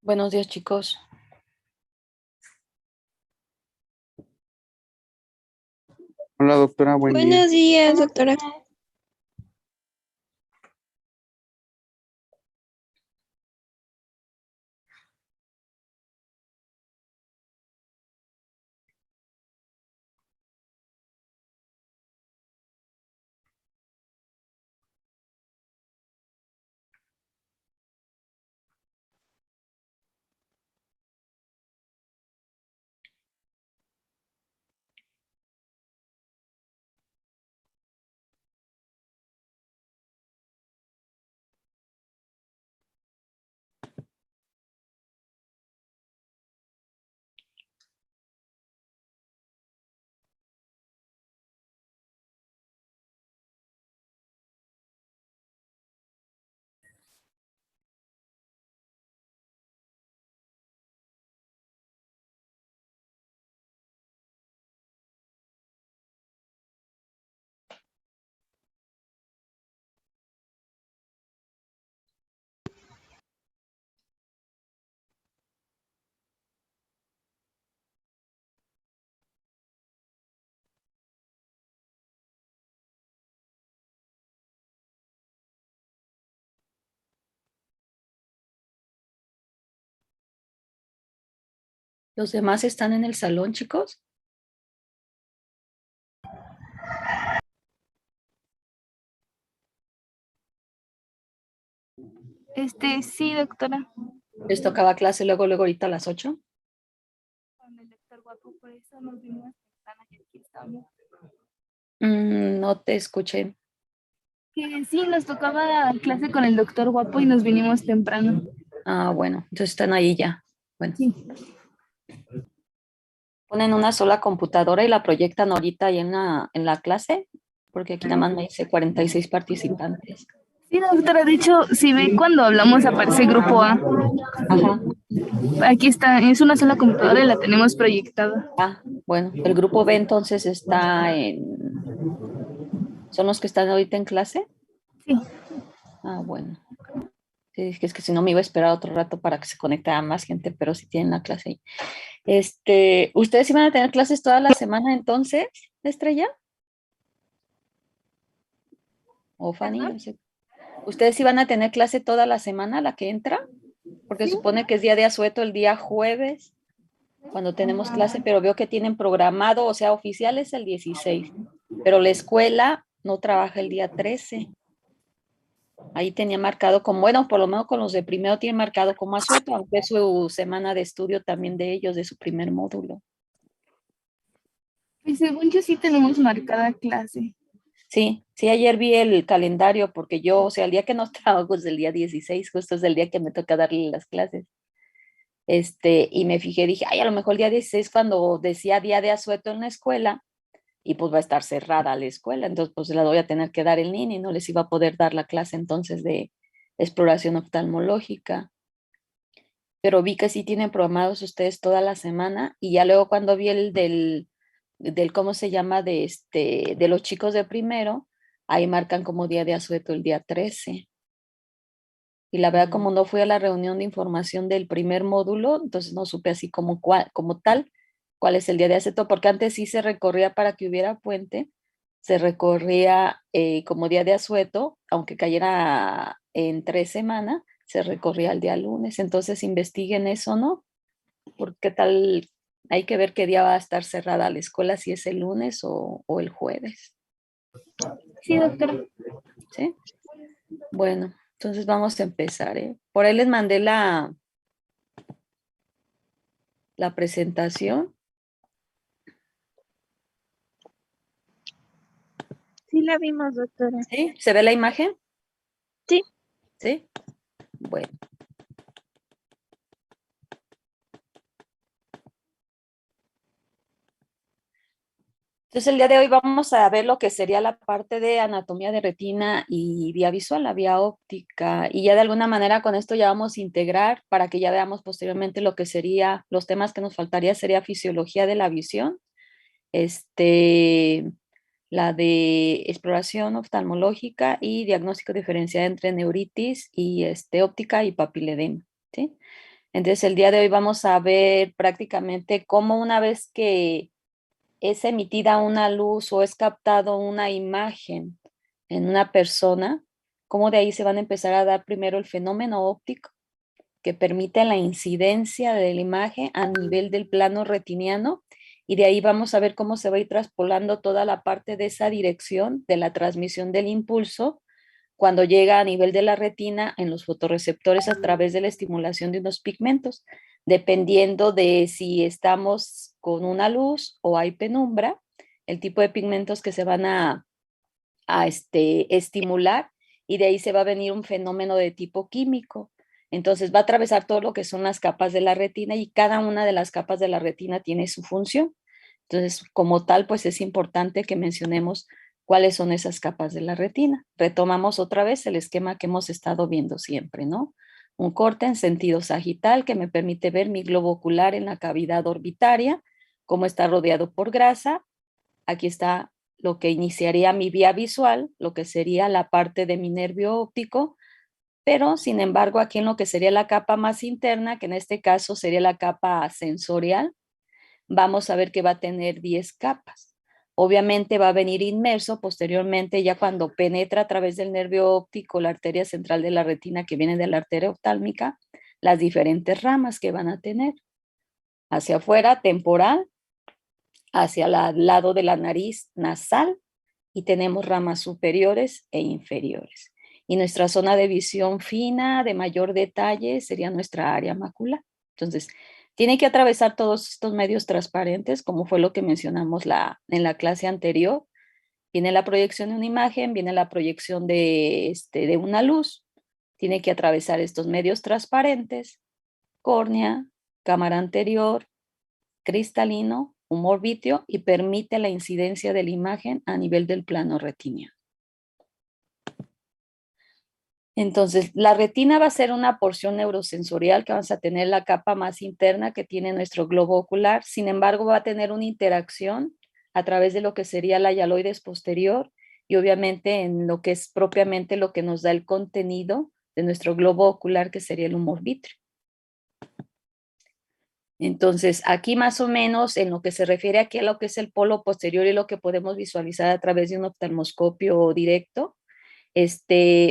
Buenos días, chicos. Hola doctora, buen día. Buenos días, doctora. ¿Los demás están en el salón, chicos? Sí, doctora. ¿Les tocaba clase luego ahorita a las 8? Con el doctor Guapo, por eso nos vimos temprano y aquí estamos. No te escuché. Que sí, nos tocaba clase con el doctor Guapo y nos vinimos temprano. Ah, bueno, entonces están ahí ya. Bueno, Sí. ponen una sola computadora y la proyectan ahorita ahí en la clase, porque aquí nada más me dice 46 participantes. Sí, doctora, de hecho, si ve cuando hablamos aparece grupo A. Ajá. Aquí está, es una sola computadora y la tenemos proyectada. Ah, bueno, el grupo B entonces ¿son los que están ahorita en clase? Sí. Ah, bueno. Sí, es que si no me iba a esperar otro rato para que se conectara más gente, pero sí tienen la clase ahí. ¿Ustedes iban a tener clases toda la semana entonces, Estrella? ¿O Fanny? ¿Perdón? No sé. ¿Ustedes iban a tener clase toda la semana, la que entra? Porque Sí. supone que es día de asueto el día jueves, cuando tenemos clase, pero veo que tienen programado, o sea, oficial es el 16, pero la escuela no trabaja el día 13. Ahí tenía marcado como, bueno, por lo menos con los de primero tiene marcado como asueto, aunque es su semana de estudio también de ellos, de su primer módulo. Y según yo sí tenemos marcada clase. Sí, sí, ayer vi el calendario porque yo, o sea, el día que no trabajo es el día 16, justo es el día que me toca darle las clases. Y me fijé, dije, ay, a lo mejor el día 16 cuando decía día de asueto en la escuela, y pues va a estar cerrada la escuela, entonces pues la voy a tener que dar en línea y no les iba a poder dar la clase entonces de exploración oftalmológica. Pero vi que sí tienen programados ustedes toda la semana y ya luego cuando vi el del ¿cómo se llama? De los chicos de primero, ahí marcan como día de asueto el día 13. Y la verdad, como no fui a la reunión de información del primer módulo, entonces no supe así como tal cuál es el día de asueto, porque antes sí se recorría para que hubiera puente, se recorría como día de asueto, aunque cayera en 3 semanas, se recorría el día lunes. Entonces investiguen eso, ¿no? Porque tal, hay que ver qué día va a estar cerrada la escuela, si es el lunes o el jueves, Sí, doctora. ¿sí? Bueno, entonces vamos a empezar, ¿eh? Por ahí les mandé la presentación. Sí la vimos, doctora. ¿Sí? ¿Se ve la imagen? Sí. ¿Sí? Bueno. Entonces el día de hoy vamos a ver lo que sería la parte de anatomía de retina y vía visual, la vía óptica. Y ya de alguna manera con esto ya vamos a integrar para que ya veamos posteriormente lo que sería, los temas que nos faltaría sería fisiología de la visión, este, la de exploración oftalmológica y diagnóstico diferencial entre neuritis y óptica y papiledema, ¿sí? Entonces, el día de hoy vamos a ver prácticamente cómo una vez que es emitida una luz o es captado una imagen en una persona, cómo de ahí se van a empezar a dar primero el fenómeno óptico que permite la incidencia de la imagen a nivel del plano retiniano, y de ahí vamos a ver cómo se va a ir traspolando toda la parte de esa dirección de la transmisión del impulso cuando llega a nivel de la retina en los fotorreceptores a través de la estimulación de unos pigmentos, dependiendo de si estamos con una luz o hay penumbra, el tipo de pigmentos que se van a estimular, y de ahí se va a venir un fenómeno de tipo químico. Entonces va a atravesar todo lo que son las capas de la retina, y cada una de las capas de la retina tiene su función. Entonces, como tal, pues es importante que mencionemos cuáles son esas capas de la retina. Retomamos otra vez el esquema que hemos estado viendo siempre, ¿no? Un corte en sentido sagital que me permite ver mi globo ocular en la cavidad orbitaria, cómo está rodeado por grasa. Aquí está lo que iniciaría mi vía visual, lo que sería la parte de mi nervio óptico, pero sin embargo aquí en lo que sería la capa más interna, que en este caso sería la capa sensorial, vamos a ver que va a tener 10 capas. Obviamente va a venir inmerso posteriormente, ya cuando penetra a través del nervio óptico la arteria central de la retina que viene de la arteria oftálmica, las diferentes ramas que van a tener. Hacia afuera, temporal, hacia el lado de la nariz, nasal, y tenemos ramas superiores e inferiores. Y nuestra zona de visión fina, de mayor detalle, sería nuestra área macular. Entonces, tiene que atravesar todos estos medios transparentes, como fue lo que mencionamos en la clase anterior. Viene la proyección de una imagen, viene la proyección de una luz. Tiene que atravesar estos medios transparentes, córnea, cámara anterior, cristalino, humor vítreo, y permite la incidencia de la imagen a nivel del plano retiniano. Entonces, la retina va a ser una porción neurosensorial que vamos a tener la capa más interna que tiene nuestro globo ocular. Sin embargo, va a tener una interacción a través de lo que sería la hialoides posterior, y obviamente en lo que es propiamente lo que nos da el contenido de nuestro globo ocular, que sería el humor vítreo. Entonces, aquí más o menos en lo que se refiere aquí a lo que es el polo posterior y lo que podemos visualizar a través de un oftalmoscopio directo,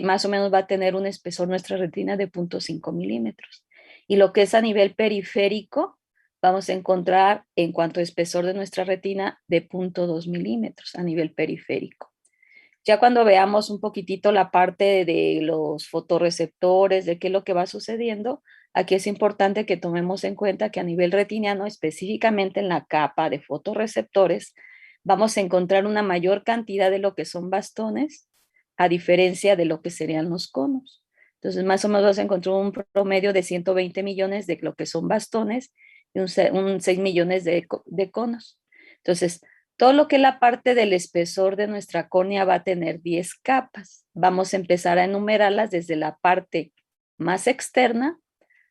más o menos va a tener un espesor nuestra retina de 0.5 milímetros. Y lo que es a nivel periférico, vamos a encontrar en cuanto a espesor de nuestra retina de 0.2 milímetros a nivel periférico. Ya cuando veamos un poquitito la parte de los fotorreceptores, de qué es lo que va sucediendo, aquí es importante que tomemos en cuenta que a nivel retiniano, específicamente en la capa de fotorreceptores, vamos a encontrar una mayor cantidad de lo que son bastones, a diferencia de lo que serían los conos. Entonces, más o menos vas a encontrar un promedio de 120 millones de lo que son bastones y un 6 millones de conos. Entonces, todo lo que es la parte del espesor de nuestra córnea va a tener 10 capas. Vamos a empezar a enumerarlas desde la parte más externa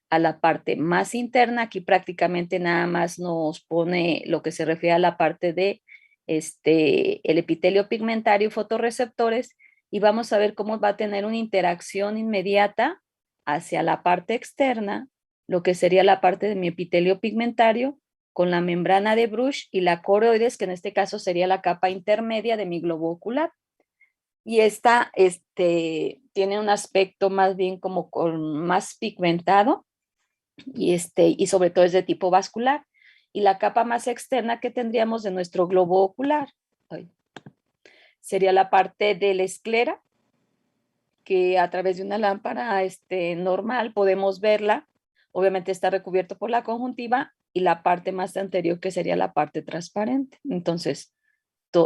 a la parte más interna. Aquí prácticamente nada más nos pone lo que se refiere a la parte de el epitelio pigmentario y fotorreceptores, y vamos a ver cómo va a tener una interacción inmediata hacia la parte externa, lo que sería la parte de mi epitelio pigmentario, con la membrana de Bruch y la coroides, que en este caso sería la capa intermedia de mi globo ocular. Y esta tiene un aspecto más bien como más pigmentado, y sobre todo es de tipo vascular. Y la capa más externa que tendríamos de nuestro globo ocular sería la parte de la esclera, que a través de una lámpara normal podemos verla. Obviamente está recubierto por la conjuntiva, y la parte más anterior, que sería la parte transparente. Entonces,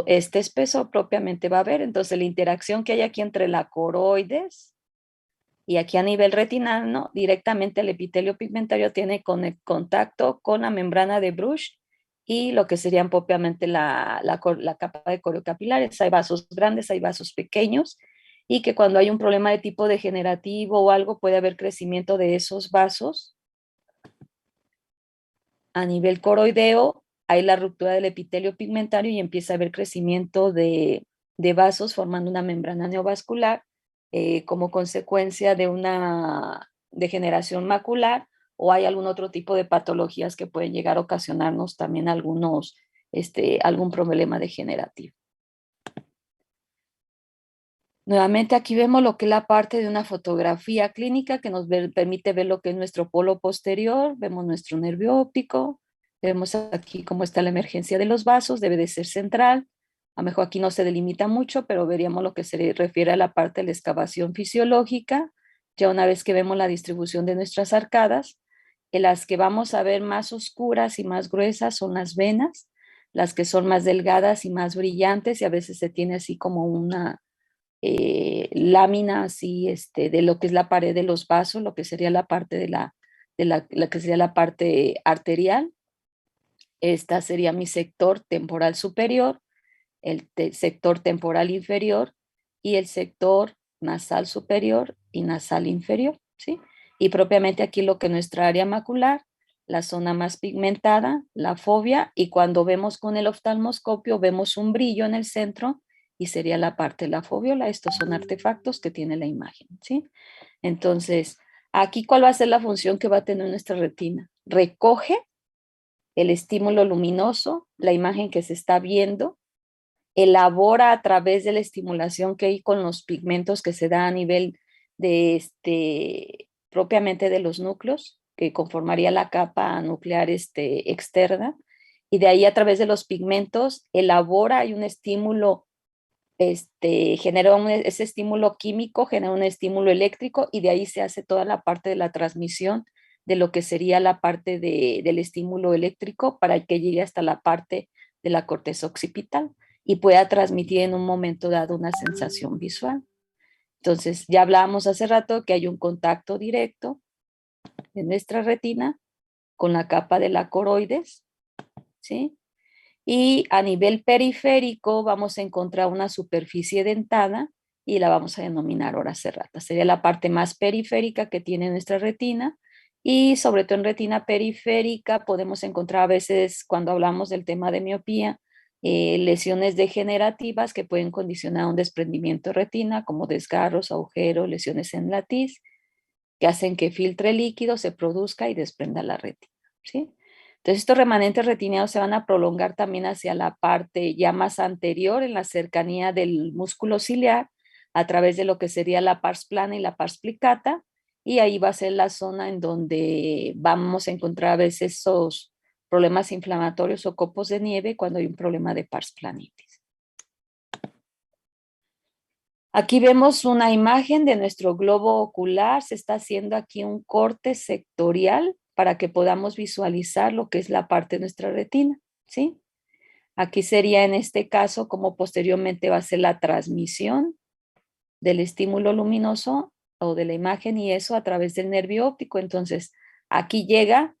este espesor propiamente va a haber. Entonces, la interacción que hay aquí entre la coroides y aquí a nivel retinal, ¿no? Directamente el epitelio pigmentario tiene contacto con la membrana de Bruch y lo que serían propiamente la capa de coriocapilares. Hay vasos grandes, hay vasos pequeños, y que cuando hay un problema de tipo degenerativo o algo, puede haber crecimiento de esos vasos. A nivel coroideo, hay la ruptura del epitelio pigmentario y empieza a haber crecimiento de vasos formando una membrana neovascular, como consecuencia de una degeneración macular o hay algún otro tipo de patologías que pueden llegar a ocasionarnos también algún problema degenerativo. Nuevamente aquí vemos lo que es la parte de una fotografía clínica que nos permite ver lo que es nuestro polo posterior, vemos nuestro nervio óptico, vemos aquí cómo está la emergencia de los vasos, debe de ser central, a lo mejor aquí no se delimita mucho, pero veríamos lo que se refiere a la parte de la excavación fisiológica, ya una vez que vemos la distribución de nuestras arcadas, en las que vamos a ver más oscuras y más gruesas son las venas, las que son más delgadas y más brillantes y a veces se tiene así como una lámina así de lo que es la pared de los vasos, lo que sería la parte la que sería la parte arterial. Esta sería mi sector temporal superior, el sector temporal inferior y el sector nasal superior y nasal inferior, ¿sí? Y propiamente aquí lo que nuestra área macular, la zona más pigmentada, la fovea, y cuando vemos con el oftalmoscopio vemos un brillo en el centro y sería la parte de la foviola. Estos son artefactos que tiene la imagen, ¿sí? Entonces, aquí, ¿cuál va a ser la función que va a tener nuestra retina? Recoge el estímulo luminoso, la imagen que se está viendo, elabora a través de la estimulación que hay con los pigmentos que se da a nivel de propiamente de los núcleos, que conformaría la capa nuclear externa, y de ahí a través de los pigmentos elabora, hay un estímulo, genera ese estímulo químico, genera un estímulo eléctrico, y de ahí se hace toda la parte de la transmisión de lo que sería la parte del estímulo eléctrico para que llegue hasta la parte de la corteza occipital y pueda transmitir en un momento dado una sensación visual. Entonces, ya hablábamos hace rato que hay un contacto directo de nuestra retina con la capa de la coroides, ¿sí? Y a nivel periférico vamos a encontrar una superficie dentada y la vamos a denominar hora cerrada. Sería la parte más periférica que tiene nuestra retina y sobre todo en retina periférica podemos encontrar a veces cuando hablamos del tema de miopía, lesiones degenerativas que pueden condicionar un desprendimiento de retina como desgarros, agujeros, lesiones en la tiz que hacen que filtre líquido, se produzca y desprenda la retina, ¿sí? Entonces estos remanentes retinianos se van a prolongar también hacia la parte ya más anterior, en la cercanía del músculo ciliar, a través de lo que sería la pars plana y la pars plicata, y ahí va a ser la zona en donde vamos a encontrar a veces esos problemas inflamatorios o copos de nieve cuando hay un problema de pars planitis. Aquí vemos una imagen de nuestro globo ocular, se está haciendo aquí un corte sectorial para que podamos visualizar lo que es la parte de nuestra retina, ¿sí? Aquí sería en este caso como posteriormente va a ser la transmisión del estímulo luminoso o de la imagen y eso a través del nervio óptico. Entonces, aquí llega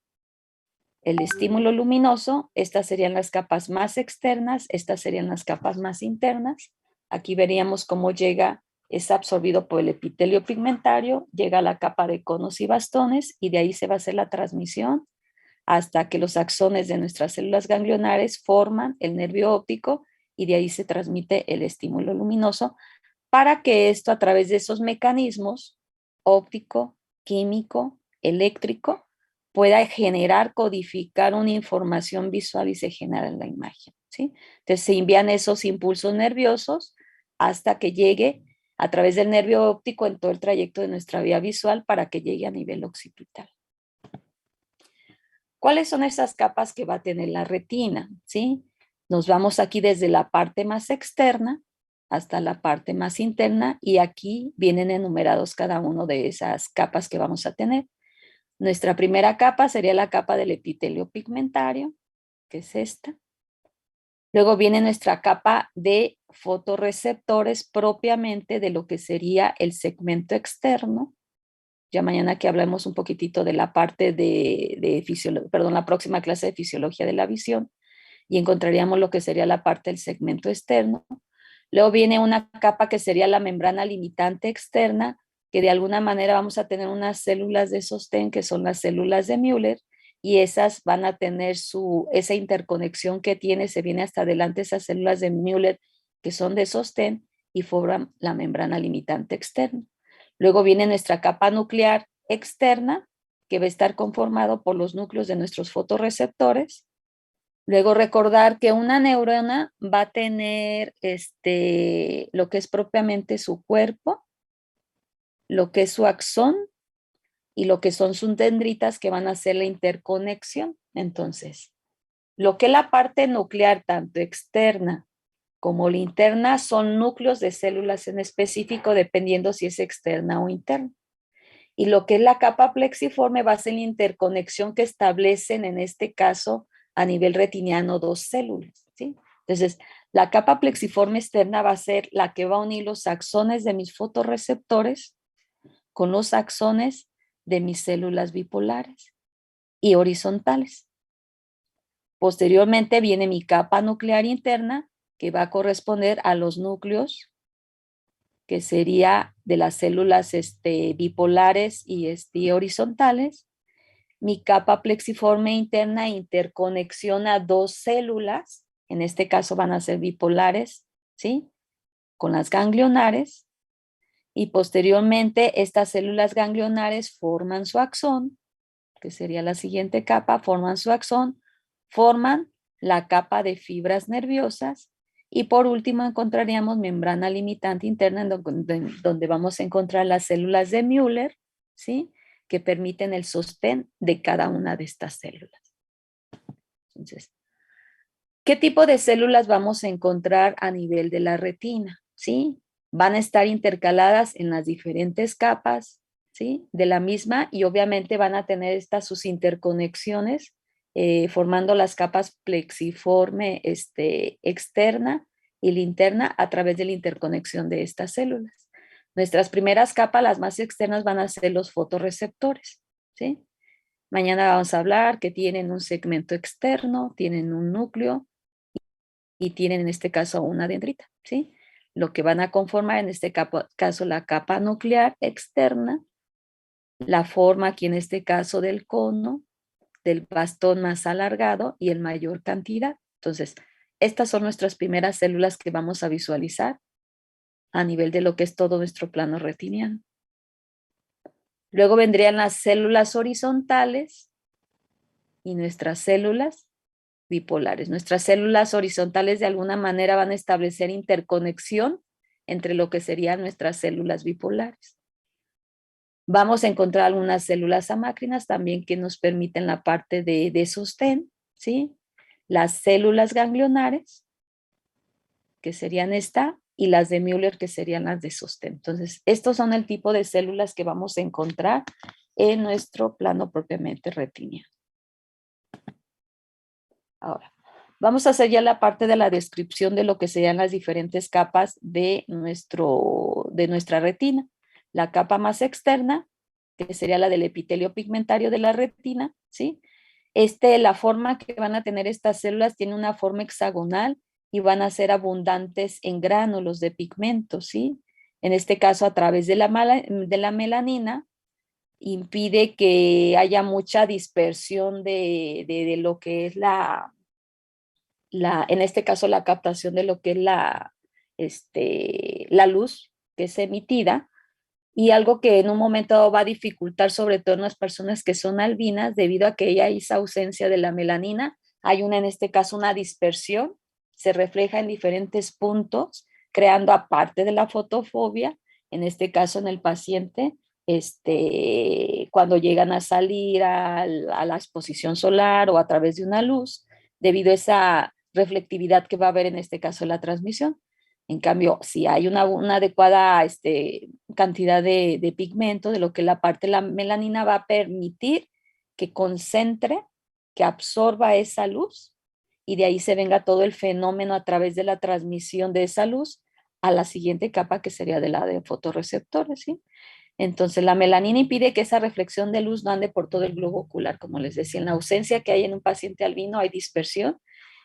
el estímulo luminoso, estas serían las capas más externas, estas serían las capas más internas. Aquí veríamos cómo llega, es absorbido por el epitelio pigmentario, llega a la capa de conos y bastones y de ahí se va a hacer la transmisión hasta que los axones de nuestras células ganglionares forman el nervio óptico y de ahí se transmite el estímulo luminoso para que esto a través de esos mecanismos óptico, químico, eléctrico, pueda generar, codificar una información visual y se genera la imagen, ¿sí? Entonces se envían esos impulsos nerviosos hasta que llegue a través del nervio óptico en todo el trayecto de nuestra vía visual para que llegue a nivel occipital. ¿Cuáles son esas capas que va a tener la retina? ¿Sí? Nos vamos aquí desde la parte más externa hasta la parte más interna y aquí vienen enumerados cada uno de esas capas que vamos a tener. Nuestra primera capa sería la capa del epitelio pigmentario, que es esta. Luego viene nuestra capa de fotorreceptores propiamente de lo que sería el segmento externo. Ya mañana que hablemos un poquitito de la parte la próxima clase de fisiología de la visión y encontraríamos lo que sería la parte del segmento externo. Luego viene una capa que sería la membrana limitante externa, que de alguna manera vamos a tener unas células de sostén que son las células de Müller y esas van a tener esa interconexión que tiene, se viene hasta adelante esas células de Müller que son de sostén y forman la membrana limitante externa. Luego viene nuestra capa nuclear externa, que va a estar conformado por los núcleos de nuestros fotorreceptores. Luego recordar que una neurona va a tener lo que es propiamente su cuerpo, lo que es su axón y lo que son sus dendritas que van a hacer la interconexión. Entonces, lo que es la parte nuclear, tanto externa como la interna, son núcleos de células en específico, dependiendo si es externa o interna. Y lo que es la capa plexiforme va a ser la interconexión que establecen, en este caso, a nivel retiniano, dos células, ¿sí? Entonces, la capa plexiforme externa va a ser la que va a unir los axones de mis fotorreceptores con los axones de mis células bipolares y horizontales. Posteriormente viene mi capa nuclear interna, que va a corresponder a los núcleos, que sería de las células bipolares y horizontales. Mi capa plexiforme interna interconexiona dos células, en este caso van a ser bipolares, ¿sí? Con las ganglionares, y posteriormente estas células ganglionares forman su axón, que sería la siguiente capa, forman su axón, forman la capa de fibras nerviosas, y por último encontraríamos membrana limitante interna, donde vamos a encontrar las células de Müller, ¿sí? Que permiten el sostén de cada una de estas células. Entonces, ¿qué tipo de células vamos a encontrar a nivel de la retina? ¿Sí? Van a estar intercaladas en las diferentes capas, ¿sí? De la misma, y obviamente van a tener sus interconexiones, formando las capas plexiforme externa y la interna a través de la interconexión de estas células. Nuestras primeras capas, las más externas, van a ser los fotorreceptores, ¿sí? Mañana vamos a hablar que tienen un segmento externo, tienen un núcleo y tienen en este caso una dendrita, ¿sí? Lo que van a conformar en este caso la capa nuclear externa, la forma aquí en este caso del cono, del bastón más alargado y en mayor cantidad. Entonces, estas son nuestras primeras células que vamos a visualizar a nivel de lo que es todo nuestro plano retiniano. Luego vendrían las células horizontales y nuestras células bipolares. Nuestras células horizontales de alguna manera van a establecer interconexión entre lo que serían nuestras células bipolares. Vamos a encontrar algunas células amácrinas también que nos permiten la parte de sostén, ¿sí? Las células ganglionares, que serían y las de Müller, que serían las de sostén. Entonces, estos son el tipo de células que vamos a encontrar en nuestro plano propiamente retiniano. Ahora, vamos a hacer ya la parte de la descripción de lo que serían las diferentes capas de nuestra retina. La capa más externa, que sería la del epitelio pigmentario de la retina, ¿sí? La forma que van a tener estas células tiene una forma hexagonal y van a ser abundantes en gránulos de pigmento, ¿sí? En este caso, a través de la melanina, impide que haya mucha dispersión de lo que es en este caso, la captación de lo que es la luz que es emitida, y algo que en un momento va a dificultar sobre todo en las personas que son albinas, debido a que hay esa ausencia de la melanina, hay en este caso una dispersión, se refleja en diferentes puntos, creando, aparte de la fotofobia, en este caso en el paciente, cuando llegan a salir a la exposición solar o a través de una luz, debido a esa reflectividad que va a haber en este caso en la transmisión. En cambio, si hay una adecuada cantidad de pigmento, de lo que la parte de la melanina va a permitir que concentre, que absorba esa luz, y de ahí se venga todo el fenómeno a través de la transmisión de esa luz a la siguiente capa, que sería de la de fotorreceptores, ¿sí? Entonces, la melanina impide que esa reflexión de luz no ande por todo el globo ocular, como les decía. En la ausencia que hay en un paciente albino hay dispersión,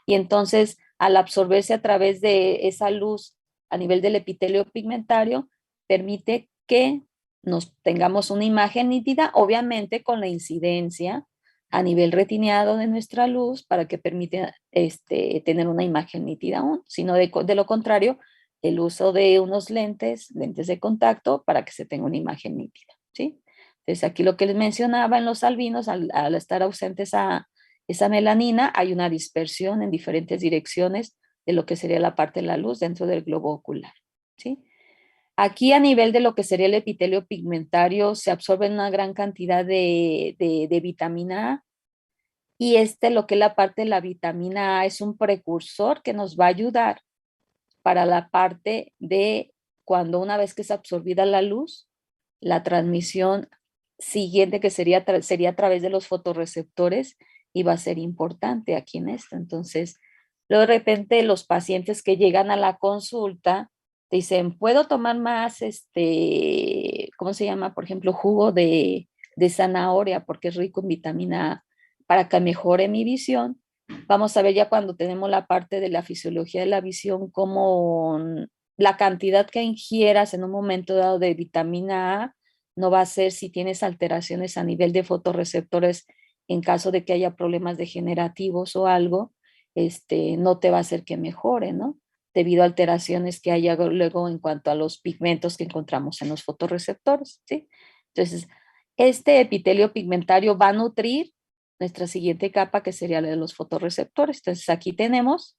y entonces al absorberse a través de esa luz a nivel del epitelio pigmentario, permite que nos tengamos una imagen nítida, obviamente con la incidencia a nivel retiniano de nuestra luz, para que permita tener una imagen nítida aún, sino de lo contrario, el uso de unos lentes de contacto, para que se tenga una imagen nítida, ¿sí? Entonces aquí lo que les mencionaba en los albinos, al estar ausente esa melanina, hay una dispersión en diferentes direcciones de lo que sería la parte de la luz dentro del globo ocular, ¿sí? Aquí a nivel de lo que sería el epitelio pigmentario se absorbe una gran cantidad de vitamina A, y lo que es la parte de la vitamina A es un precursor que nos va a ayudar para la parte de cuando una vez que es absorbida la luz, la transmisión siguiente que sería a través de los fotorreceptores y va a ser importante aquí en esto. Entonces, luego de repente los pacientes que llegan a la consulta dicen, ¿puedo tomar más, ¿cómo se llama? Por ejemplo, jugo de zanahoria porque es rico en vitamina A para que mejore mi visión. Vamos a ver ya cuando tenemos la parte de la fisiología de la visión, cómo la cantidad que ingieras en un momento dado de vitamina A no va a ser si tienes alteraciones a nivel de fotorreceptores en caso de que haya problemas degenerativos o algo, no te va a hacer que mejore, ¿no? Debido a alteraciones que haya luego en cuanto a los pigmentos que encontramos en los fotorreceptores, ¿sí? Entonces, este epitelio pigmentario va a nutrir nuestra siguiente capa, que sería la de los fotorreceptores. Entonces, aquí tenemos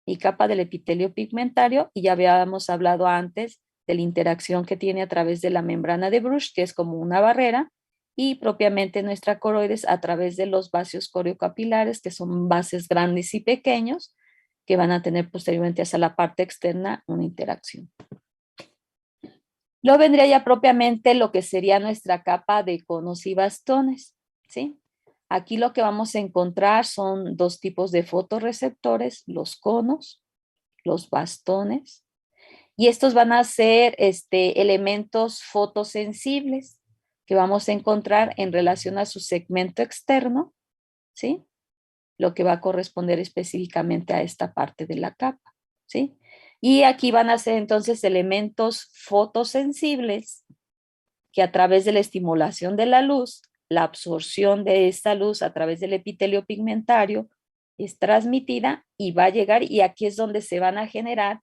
mi capa del epitelio pigmentario y ya habíamos hablado antes de la interacción que tiene a través de la membrana de Bruch, que es como una barrera, y propiamente nuestra coroides a través de los vasos coriocapilares, que son vasos grandes y pequeños, que van a tener posteriormente hacia la parte externa una interacción. Luego vendría ya propiamente lo que sería nuestra capa de conos y bastones, ¿sí? Aquí lo que vamos a encontrar son dos tipos de fotorreceptores, los conos, los bastones, y estos van a ser elementos fotosensibles que vamos a encontrar en relación a su segmento externo, ¿sí? Lo que va a corresponder específicamente a esta parte de la capa, ¿sí? Y aquí van a ser entonces elementos fotosensibles que a través de la estimulación de la luz, la absorción de esta luz a través del epitelio pigmentario es transmitida y va a llegar, y aquí es donde se van a generar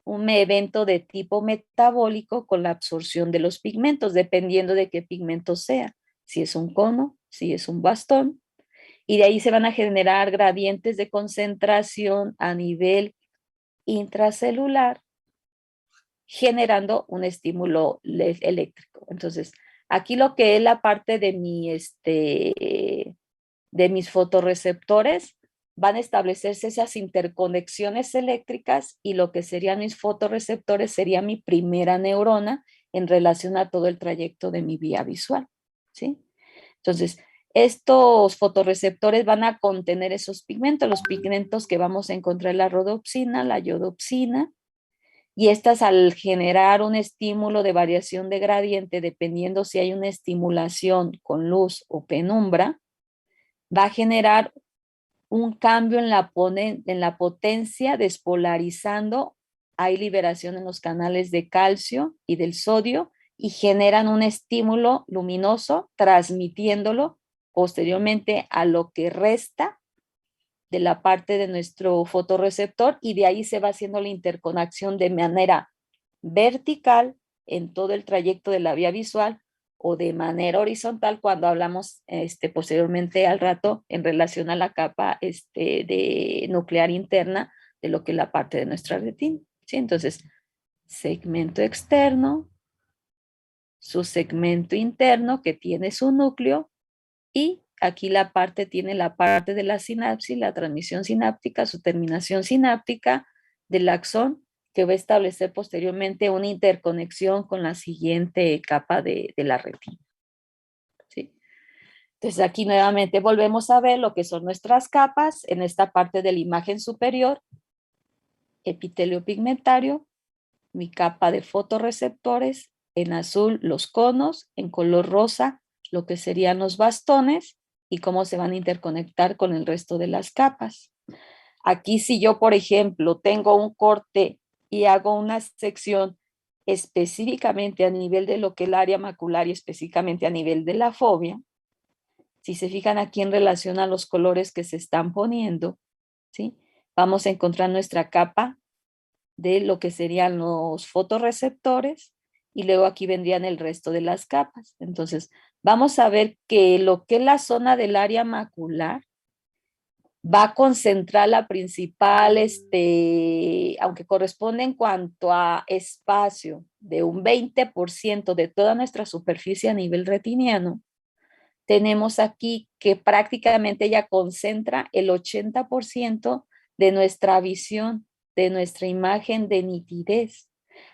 un evento de tipo metabólico con la absorción de los pigmentos, dependiendo de qué pigmento sea, si es un cono, si es un bastón, y de ahí se van a generar gradientes de concentración a nivel intracelular, generando un estímulo eléctrico. Entonces, aquí lo que es la parte de de mis fotorreceptores, van a establecerse esas interconexiones eléctricas, y lo que serían mis fotorreceptores sería mi primera neurona en relación a todo el trayecto de mi vía visual, ¿sí? Entonces, estos fotorreceptores van a contener esos pigmentos, los pigmentos que vamos a encontrar en la rodopsina, la iodopsina, y estas, al generar un estímulo de variación de gradiente, dependiendo si hay una estimulación con luz o penumbra, va a generar un cambio en la potencia, despolarizando. Hay liberación en los canales de calcio y del sodio y generan un estímulo luminoso, transmitiéndolo posteriormente a lo que resta de la parte de nuestro fotorreceptor, y de ahí se va haciendo la interconexión de manera vertical en todo el trayecto de la vía visual, o de manera horizontal cuando hablamos posteriormente al rato en relación a la capa de nuclear interna de lo que es la parte de nuestra retina, ¿sí? Entonces, segmento externo, su segmento interno que tiene su núcleo, y aquí la parte tiene la parte de la sinapsis, la transmisión sináptica, su terminación sináptica del axón, que va a establecer posteriormente una interconexión con la siguiente capa de la retina, ¿sí? Entonces aquí nuevamente volvemos a ver lo que son nuestras capas en esta parte de la imagen superior: epitelio pigmentario, mi capa de fotorreceptores, en azul los conos, en color rosa lo que serían los bastones, y cómo se van a interconectar con el resto de las capas. Aquí, si yo, por ejemplo, tengo un corte y hago una sección específicamente a nivel de lo que es el área macular y específicamente a nivel de la fobia, si se fijan aquí en relación a los colores que se están poniendo, ¿sí? Vamos a encontrar nuestra capa de lo que serían los fotorreceptores, y luego aquí vendrían el resto de las capas. Entonces, vamos a ver que lo que es la zona del área macular va a concentrar la principal, aunque corresponde en cuanto a espacio de un 20% de toda nuestra superficie a nivel retiniano, tenemos aquí que prácticamente ya concentra el 80% de nuestra visión, de nuestra imagen de nitidez.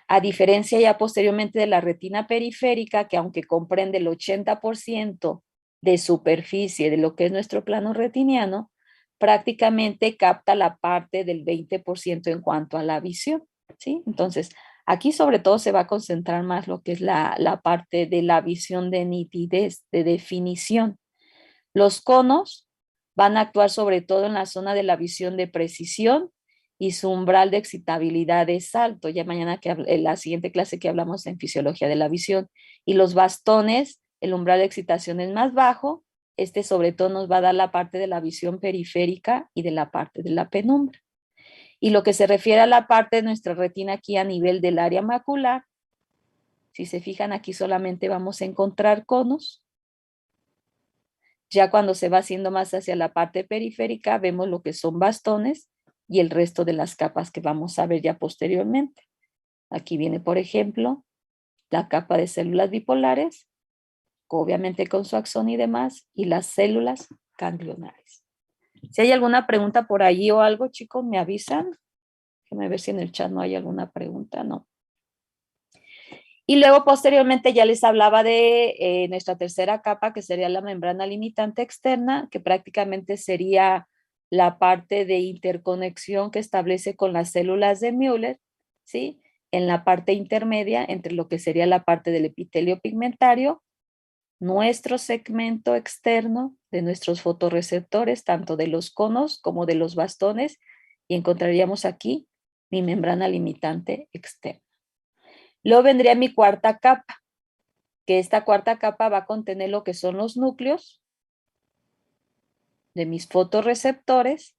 A diferencia ya posteriormente de la retina periférica, que aunque comprende el 80% de superficie de lo que es nuestro plano retiniano, prácticamente capta la parte del 20% en cuanto a la visión, ¿sí? Entonces, aquí sobre todo se va a concentrar más lo que es la parte de la visión de nitidez, de definición. Los conos van a actuar sobre todo en la zona de la visión de precisión y su umbral de excitabilidad es alto. Ya mañana en la siguiente clase que hablamos en fisiología de la visión. Y los bastones, el umbral de excitación es más bajo. Sobre todo nos va a dar la parte de la visión periférica y de la parte de la penumbra. Y lo que se refiere a la parte de nuestra retina aquí a nivel del área macular, si se fijan aquí solamente vamos a encontrar conos. Ya cuando se va haciendo más hacia la parte periférica, vemos lo que son bastones y el resto de las capas que vamos a ver ya posteriormente. Aquí viene, por ejemplo, la capa de células bipolares, obviamente con su axón y demás, y las células ganglionares. Si hay alguna pregunta por allí o algo, chicos, me avisan. Déjenme ver si en el chat no hay alguna pregunta, no. Y luego posteriormente ya les hablaba de nuestra tercera capa, que sería la membrana limitante externa, que prácticamente sería la parte de interconexión que establece con las células de Müller, ¿sí? En la parte intermedia entre lo que sería la parte del epitelio pigmentario, nuestro segmento externo de nuestros fotorreceptores, tanto de los conos como de los bastones, y encontraríamos aquí mi membrana limitante externa. Luego vendría mi cuarta capa, que esta cuarta capa va a contener lo que son los núcleos de mis fotorreceptores,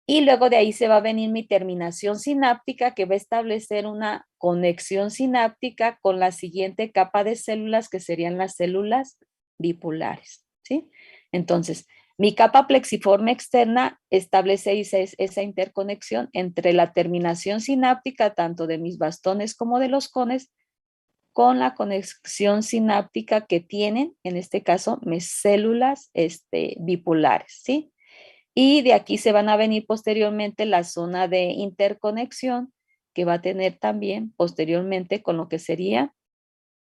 y luego de ahí se va a venir mi terminación sináptica, que va a establecer una conexión sináptica con la siguiente capa de células, que serían las células bipolares, ¿sí? Entonces, mi capa plexiforme externa establece esa interconexión entre la terminación sináptica, tanto de mis bastones como de los cones, con la conexión sináptica que tienen, en este caso, mis células bipolares, ¿sí? Y de aquí se van a venir posteriormente la zona de interconexión, que va a tener también posteriormente con lo que serían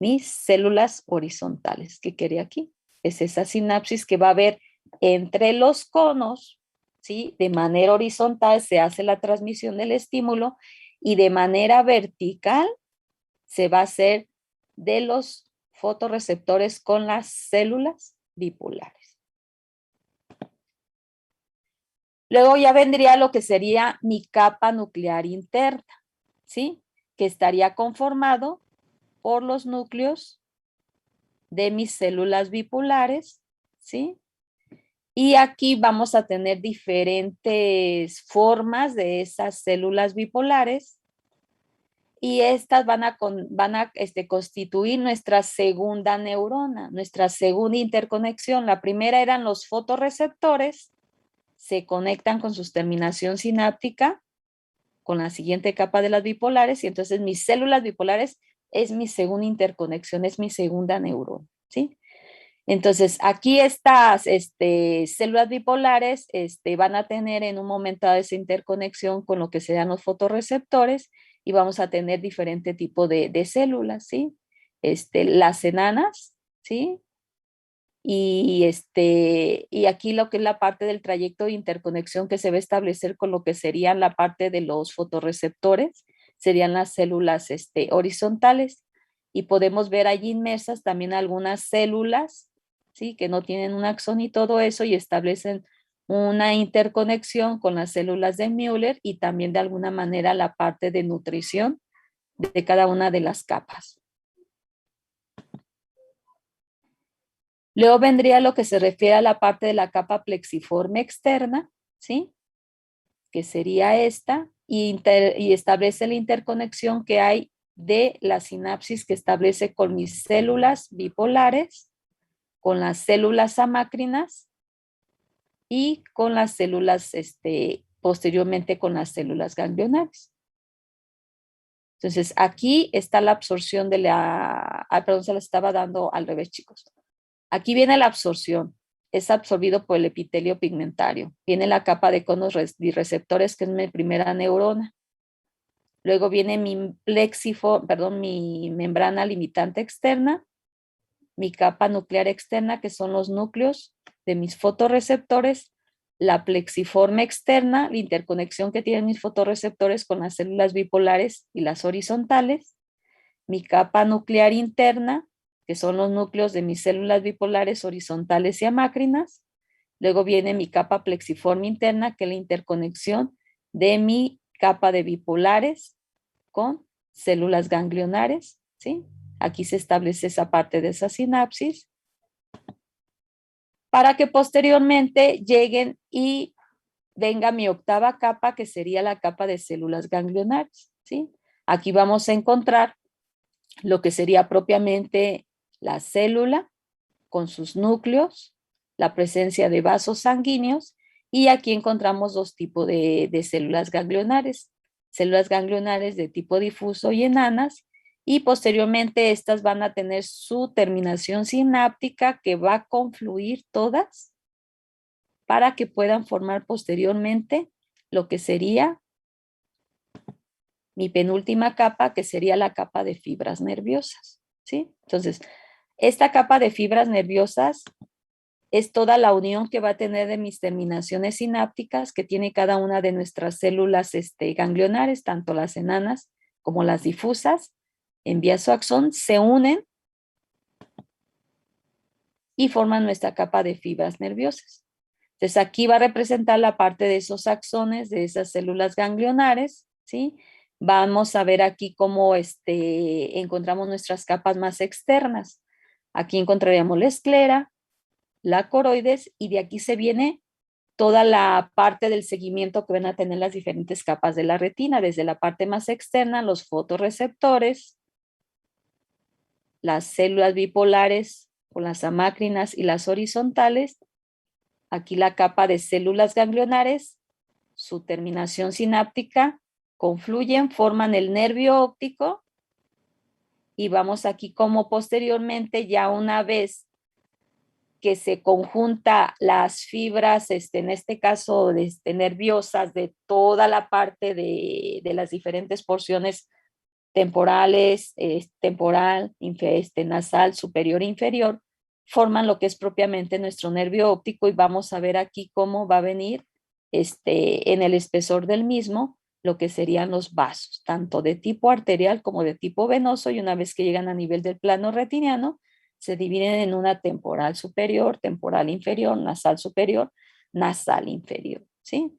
mis células horizontales, que quería aquí. Es esa sinapsis que va a haber entre los conos, ¿sí? De manera horizontal se hace la transmisión del estímulo y de manera vertical se va a hacer de los fotorreceptores con las células bipolares. Luego ya vendría lo que sería mi capa nuclear interna, ¿sí? Que estaría conformado por los núcleos de mis células bipolares, ¿sí? Y aquí vamos a tener diferentes formas de esas células bipolares, y estas van a constituir nuestra segunda neurona, nuestra segunda interconexión. La primera eran los fotorreceptores, se conectan con su terminación sináptica con la siguiente capa de las bipolares, y entonces mis células bipolares es mi segunda interconexión, es mi segunda neurona, ¿sí? Entonces, aquí estas células bipolares van a tener en un momento dado esa interconexión con lo que serán los fotorreceptores, y vamos a tener diferente tipo de células, ¿sí? Las enanas, ¿sí? Y aquí lo que es la parte del trayecto de interconexión que se va a establecer con lo que serían la parte de los fotorreceptores, serían las células horizontales, y podemos ver allí inmersas también algunas células, ¿sí? Que no tienen un axón y todo eso, y establecen una interconexión con las células de Müller, y también de alguna manera la parte de nutrición de cada una de las capas. Luego vendría lo que se refiere a la parte de la capa plexiforme externa, ¿sí? Que sería esta, y establece la interconexión que hay de la sinapsis que establece con mis células bipolares con las células amácrinas y con las células, posteriormente con las células ganglionares. Entonces, aquí está la absorción de la... perdón, se la estaba dando al revés, chicos. Aquí viene la absorción. Es absorbido por el epitelio pigmentario. Viene la capa de conos y receptores, que es mi primera neurona. Luego viene mi mi membrana limitante externa, mi capa nuclear externa, que son los núcleos de mis fotorreceptores, la plexiforme externa, la interconexión que tienen mis fotorreceptores con las células bipolares y las horizontales, mi capa nuclear interna, que son los núcleos de mis células bipolares horizontales y amácrinas. Luego viene mi capa plexiforme interna, que es la interconexión de mi capa de bipolares con células ganglionares, ¿sí? Aquí se establece esa parte de esa sinapsis para que posteriormente lleguen y venga mi octava capa, que sería la capa de células ganglionares, ¿sí? Aquí vamos a encontrar lo que sería propiamente la célula con sus núcleos, la presencia de vasos sanguíneos, y aquí encontramos dos tipos de células ganglionares de tipo difuso y enanas, y posteriormente estas van a tener su terminación sináptica que va a confluir todas para que puedan formar posteriormente lo que sería mi penúltima capa, que sería la capa de fibras nerviosas, ¿sí? Entonces, esta capa de fibras nerviosas es toda la unión que va a tener de mis terminaciones sinápticas que tiene cada una de nuestras células ganglionares, tanto las enanas como las difusas, en vía su axón, se unen y forman nuestra capa de fibras nerviosas. Entonces aquí va a representar la parte de esos axones, de esas células ganglionares, ¿sí? Vamos a ver aquí cómo encontramos nuestras capas más externas. Aquí encontraríamos la esclera, la coroides, y de aquí se viene toda la parte del seguimiento que van a tener las diferentes capas de la retina, desde la parte más externa, los fotorreceptores, las células bipolares con las amácrinas y las horizontales, aquí la capa de células ganglionares, su terminación sináptica, confluyen, forman el nervio óptico, y vamos aquí como posteriormente, ya una vez que se conjunta las fibras, en este caso nerviosas, de toda la parte de las diferentes porciones temporales, temporal, nasal, superior e inferior, forman lo que es propiamente nuestro nervio óptico, y vamos a ver aquí cómo va a venir en el espesor del mismo lo que serían los vasos, tanto de tipo arterial como de tipo venoso, y una vez que llegan a nivel del plano retiniano, se dividen en una temporal superior, temporal inferior, nasal superior, nasal inferior, ¿sí?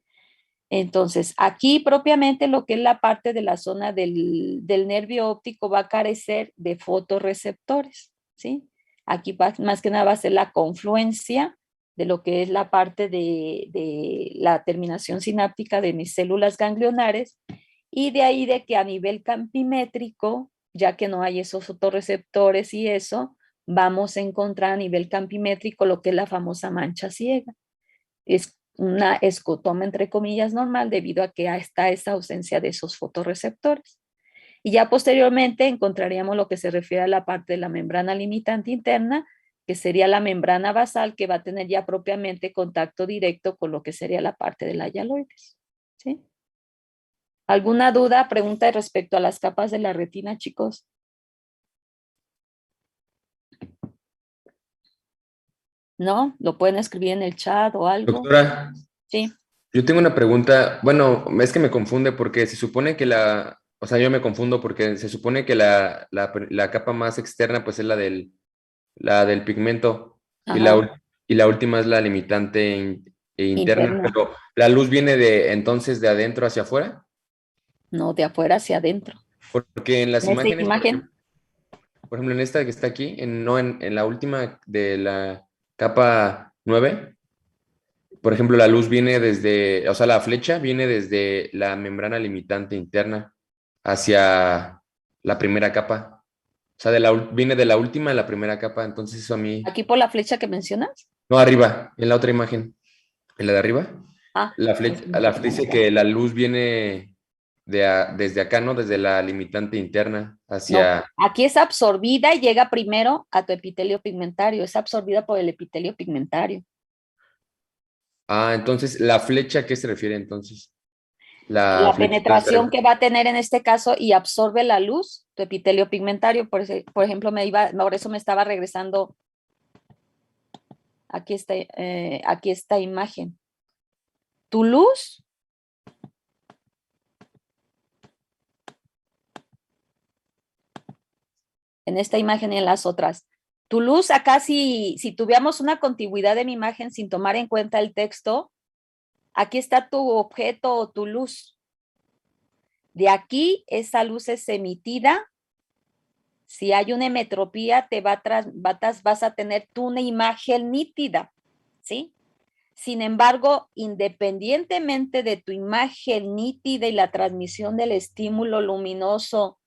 Entonces, aquí propiamente lo que es la parte de la zona del nervio óptico va a carecer de fotorreceptores, ¿sí? Aquí más que nada va a ser la confluencia de lo que es la parte de la terminación sináptica de mis células ganglionares, y de ahí de que a nivel campimétrico, ya que no hay esos fotorreceptores y eso, vamos a encontrar a nivel campimétrico lo que es la famosa mancha ciega. Es una escotoma entre comillas normal debido a que está esa ausencia de esos fotorreceptores. Y ya posteriormente encontraríamos lo que se refiere a la parte de la membrana limitante interna, que sería la membrana basal, que va a tener ya propiamente contacto directo con lo que sería la parte de la hialoides, ¿sí? ¿Alguna duda, pregunta respecto a las capas de la retina, chicos? ¿No? ¿Lo pueden escribir en el chat o algo? Doctora, Sí. yo tengo una pregunta. Bueno, es que me confunde porque se supone que o sea, yo me confundo porque se supone que la capa más externa pues es la del pigmento, y Ajá. y la última es la limitante interna, Interna. pero la luz viene entonces de adentro hacia afuera, No, de afuera hacia adentro. porque en las En esta imágenes, imagen, por ejemplo, en esta que está aquí, no en la última de la capa 9, por ejemplo, la luz viene desde, o sea, la flecha viene desde la membrana limitante interna hacia la primera capa. O sea, viene de la última a la primera capa, entonces eso a mí... Aquí por la flecha que mencionas. No, arriba, en la otra imagen, en la de arriba. Ah, La flecha, dice que la luz viene desde acá, ¿no? Desde la limitante interna hacia... no, aquí es absorbida y llega primero a tu epitelio pigmentario, es absorbida por el epitelio pigmentario. Ah, entonces, ¿la flecha a qué se refiere entonces? La Flechita penetración entre- que va a tener en este caso y absorbe la luz, tu epitelio pigmentario, por ejemplo, por eso me estaba regresando aquí esta imagen. Tu luz en esta imagen y en las otras. Tu luz acá, si tuviéramos una contigüidad de mi imagen sin tomar en cuenta el texto, aquí está tu objeto o tu luz. De aquí, esa luz es emitida. Si hay una emetropía, vas a tener tú una imagen nítida, ¿sí? Sin embargo, independientemente de tu imagen nítida y la transmisión del estímulo luminoso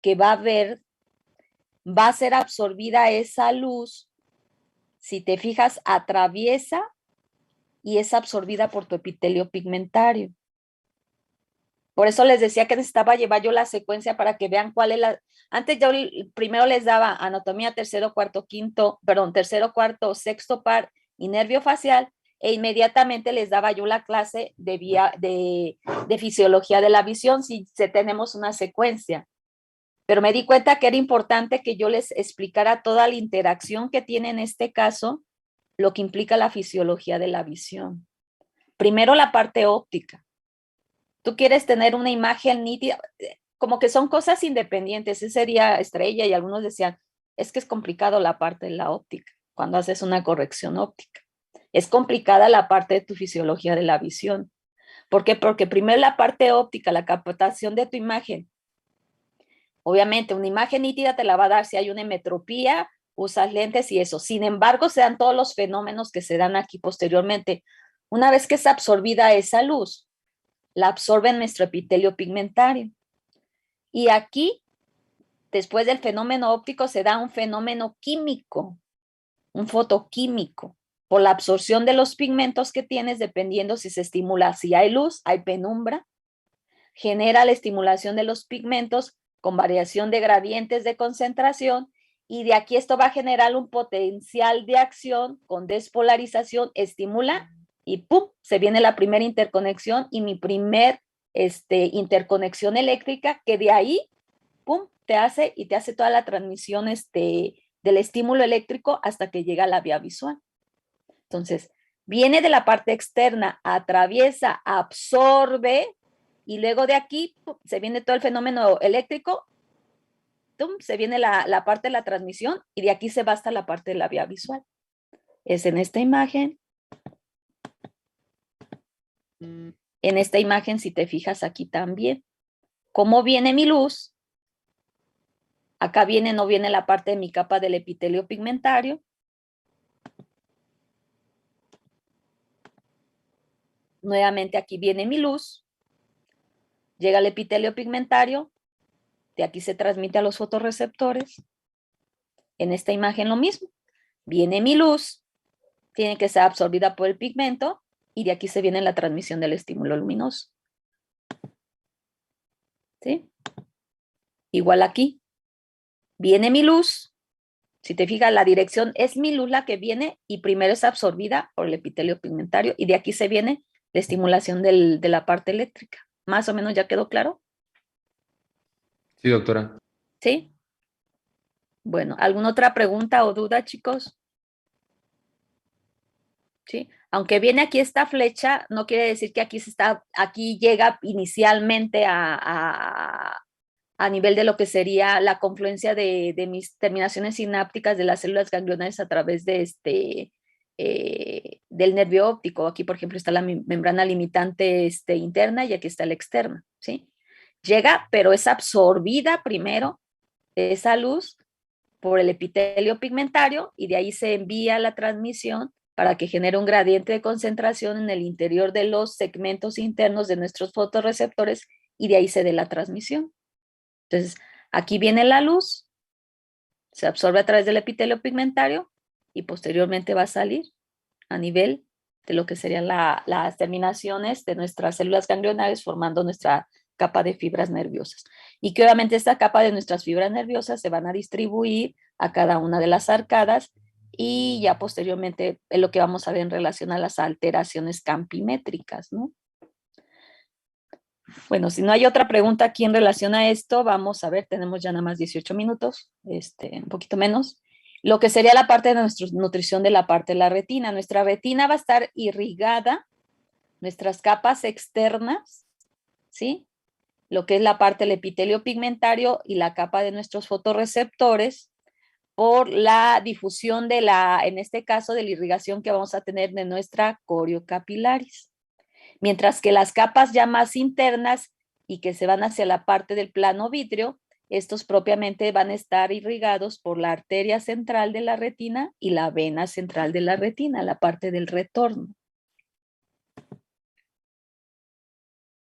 que va a haber, va a ser absorbida esa luz, si te fijas, atraviesa y es absorbida por tu epitelio pigmentario. Por eso les decía que necesitaba llevar yo la secuencia para que vean cuál es la... Antes yo primero les daba anatomía tercero, cuarto, sexto par y nervio facial, e inmediatamente les daba yo la clase de fisiología de la visión si tenemos una secuencia. Pero me di cuenta que era importante que yo les explicara toda la interacción que tiene en este caso, lo que implica la fisiología de la visión. Primero la parte óptica. Tú quieres tener una imagen nítida, como que son cosas independientes. Ese sería estrella y algunos decían, es que es complicado la parte de la óptica, cuando haces una corrección óptica. Es complicada la parte de tu fisiología de la visión. ¿Por qué? Porque primero la parte óptica, la captación de tu imagen. Obviamente, una imagen nítida te la va a dar si hay una emetropía, usas lentes y eso. Sin embargo, se dan todos los fenómenos que se dan aquí posteriormente. Una vez que es absorbida esa luz, la absorbe en nuestro epitelio pigmentario. Y aquí, después del fenómeno óptico, se da un fenómeno químico, un fotoquímico, por la absorción de los pigmentos que tienes, dependiendo si se estimula, si hay luz, hay penumbra, genera la estimulación de los pigmentos con variación de gradientes de concentración, y de aquí esto va a generar un potencial de acción con despolarización, estimula y ¡pum! Se viene la primera interconexión y mi primer interconexión eléctrica, que de ahí, ¡pum!, te hace toda la transmisión del estímulo eléctrico hasta que llega a la vía visual. Entonces, viene de la parte externa, atraviesa, absorbe, y luego de aquí ¡pum!, se viene todo el fenómeno eléctrico, ¡pum!, se viene la parte de la transmisión y de aquí se va hasta la parte de la vía visual. Es en esta imagen. En esta imagen, si te fijas aquí también, ¿cómo viene mi luz? Acá no viene la parte de mi capa del epitelio pigmentario. Nuevamente aquí viene mi luz. Llega al epitelio pigmentario. De aquí se transmite a los fotorreceptores. En esta imagen lo mismo. Viene mi luz. Tiene que ser absorbida por el pigmento. Y de aquí se viene la transmisión del estímulo luminoso. ¿Sí? Igual aquí. Viene mi luz. Si te fijas, la dirección es mi luz la que viene y primero es absorbida por el epitelio pigmentario y de aquí se viene la estimulación de la parte eléctrica. ¿Más o menos ya quedó claro? Sí, doctora. ¿Sí? Bueno, ¿alguna otra pregunta o duda, chicos? ¿Sí? Aunque viene aquí esta flecha, no quiere decir que aquí llega inicialmente a nivel de lo que sería la confluencia de mis terminaciones sinápticas de las células ganglionales a través de del nervio óptico. Aquí, por ejemplo, está la membrana limitante interna y aquí está la externa, ¿sí? Llega, pero es absorbida primero esa luz por el epitelio pigmentario y de ahí se envía la transmisión para que genere un gradiente de concentración en el interior de los segmentos internos de nuestros fotorreceptores y de ahí se dé la transmisión. Entonces, aquí viene la luz, Se absorbe a través del epitelio pigmentario y posteriormente va a salir a nivel de lo que serían las terminaciones de nuestras células ganglionares formando nuestra capa de fibras nerviosas. Y que obviamente esta capa de nuestras fibras nerviosas se van a distribuir a cada una de las arcadas y ya posteriormente es lo que vamos a ver en relación a las alteraciones campimétricas, ¿no? Bueno, si no hay otra pregunta aquí en relación a esto, vamos a ver, tenemos ya nada más 18 minutos, un poquito menos. Lo que sería la parte de nuestra nutrición de la parte de la retina. Nuestra retina va a estar irrigada, nuestras capas externas, ¿sí? Lo que es la parte del epitelio pigmentario y la capa de nuestros fotorreceptores por la difusión de en este caso, de la irrigación que vamos a tener de nuestra coriocapilaris. Mientras que las capas ya más internas y que se van hacia la parte del plano vítreo, estos propiamente van a estar irrigados por la arteria central de la retina y la vena central de la retina, la parte del retorno.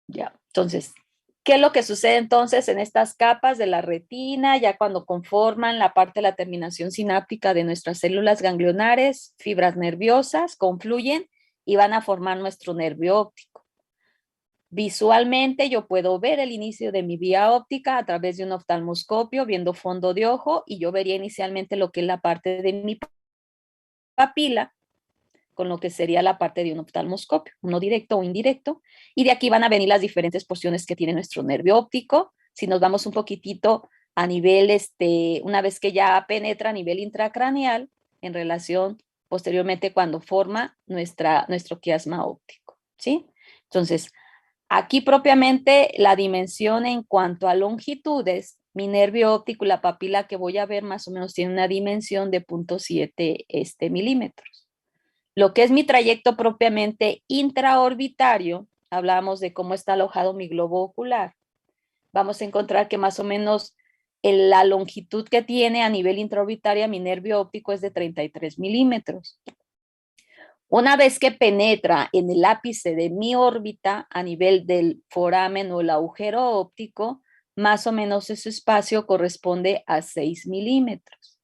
Ya, entonces, ¿qué es lo que sucede entonces en estas capas de la retina, ya cuando conforman la parte de la terminación sináptica de nuestras células ganglionares? Fibras nerviosas confluyen y van a formar nuestro nervio óptico. Visualmente yo puedo ver el inicio de mi vía óptica a través de un oftalmoscopio, viendo fondo de ojo, y yo vería inicialmente lo que es la parte de mi papila, con lo que sería la parte de un oftalmoscopio, uno directo o indirecto, y de aquí van a venir las diferentes porciones que tiene nuestro nervio óptico. Si nos vamos un poquitito a nivel, una vez que ya penetra a nivel intracraneal, en relación posteriormente cuando forma nuestro quiasma óptico, ¿sí? Entonces, aquí propiamente la dimensión en cuanto a longitudes, mi nervio óptico y la papila que voy a ver más o menos tiene una dimensión de 0.7 milímetros. Lo que es mi trayecto propiamente intraorbitario, hablamos de cómo está alojado mi globo ocular. Vamos a encontrar que más o menos la longitud que tiene a nivel intraorbitaria mi nervio óptico es de 33 milímetros. Una vez que penetra en el ápice de mi órbita a nivel del foramen o el agujero óptico, más o menos ese espacio corresponde a 6 milímetros.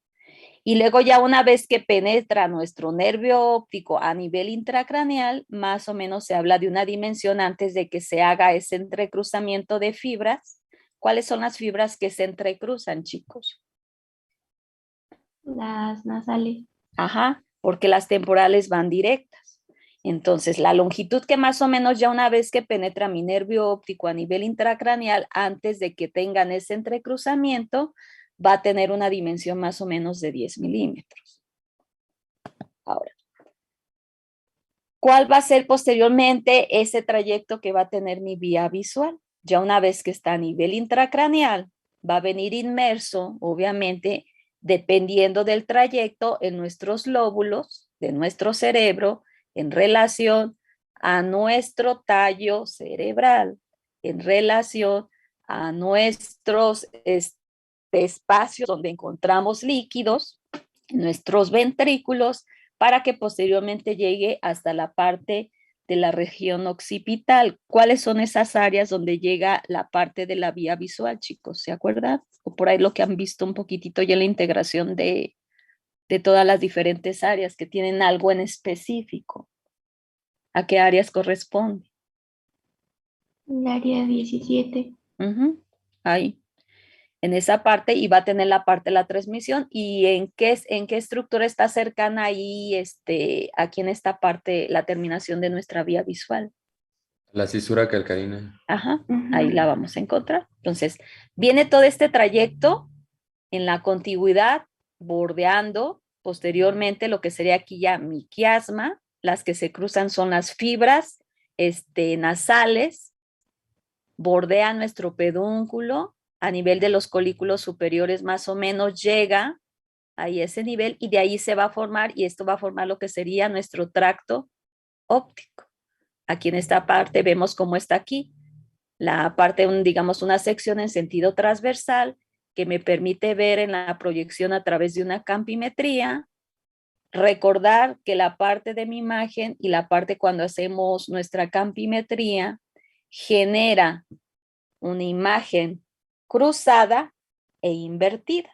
Y luego ya una vez que penetra nuestro nervio óptico a nivel intracraneal, más o menos se habla de una dimensión antes de que se haga ese entrecruzamiento de fibras. ¿Cuáles son las fibras que se entrecruzan, chicos? Las nasales. Ajá, porque las temporales van directas. Entonces, la longitud que más o menos ya una vez que penetra mi nervio óptico a nivel intracraneal, antes de que tengan ese entrecruzamiento, va a tener una dimensión más o menos de 10 milímetros. Ahora, ¿cuál va a ser posteriormente ese trayecto que va a tener mi vía visual? Ya una vez que está a nivel intracraneal, va a venir inmerso, obviamente, dependiendo del trayecto en nuestros lóbulos de nuestro cerebro en relación a nuestro tallo cerebral, en relación a nuestros espacios donde encontramos líquidos, nuestros ventrículos, para que posteriormente llegue hasta la parte de la región occipital. ¿Cuáles son esas áreas donde llega la parte de la vía visual, chicos? ¿Se acuerdan? O por ahí lo que han visto un poquitito ya la integración de todas las diferentes áreas que tienen algo en específico. ¿A qué áreas corresponde? El área 17. Ahí, en esa parte, y va a tener la parte de la transmisión. ¿Y en qué estructura está cercana ahí, aquí en esta parte, la terminación de nuestra vía visual? La cisura calcarina. Ajá, ahí la vamos a encontrar. Entonces, viene todo este trayecto en la contigüidad, bordeando posteriormente lo que sería aquí ya mi quiasma. Las que se cruzan son las fibras nasales, bordean nuestro pedúnculo a nivel de los colículos superiores, más o menos llega a ese nivel, y de ahí se va a formar, y esto va a formar lo que sería nuestro tracto óptico. Aquí en esta parte vemos cómo está aquí la parte, digamos, una sección en sentido transversal que me permite ver en la proyección a través de una campimetría. Recordar que la parte de mi imagen y la parte cuando hacemos nuestra campimetría genera una imagen cruzada e invertida.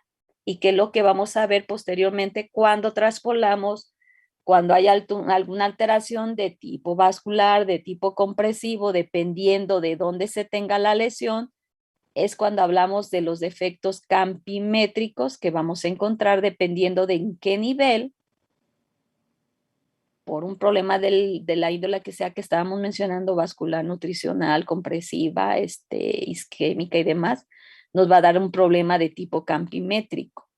y que es lo que vamos a ver posteriormente cuando traspolamos, cuando hay alguna alteración de tipo vascular, de tipo compresivo, dependiendo de dónde se tenga la lesión, es cuando hablamos de los defectos campimétricos que vamos a encontrar dependiendo de en qué nivel, por un problema de la índole que sea que estábamos mencionando, vascular, nutricional, compresiva, isquémica y demás, nos va a dar un problema de tipo campimétrico.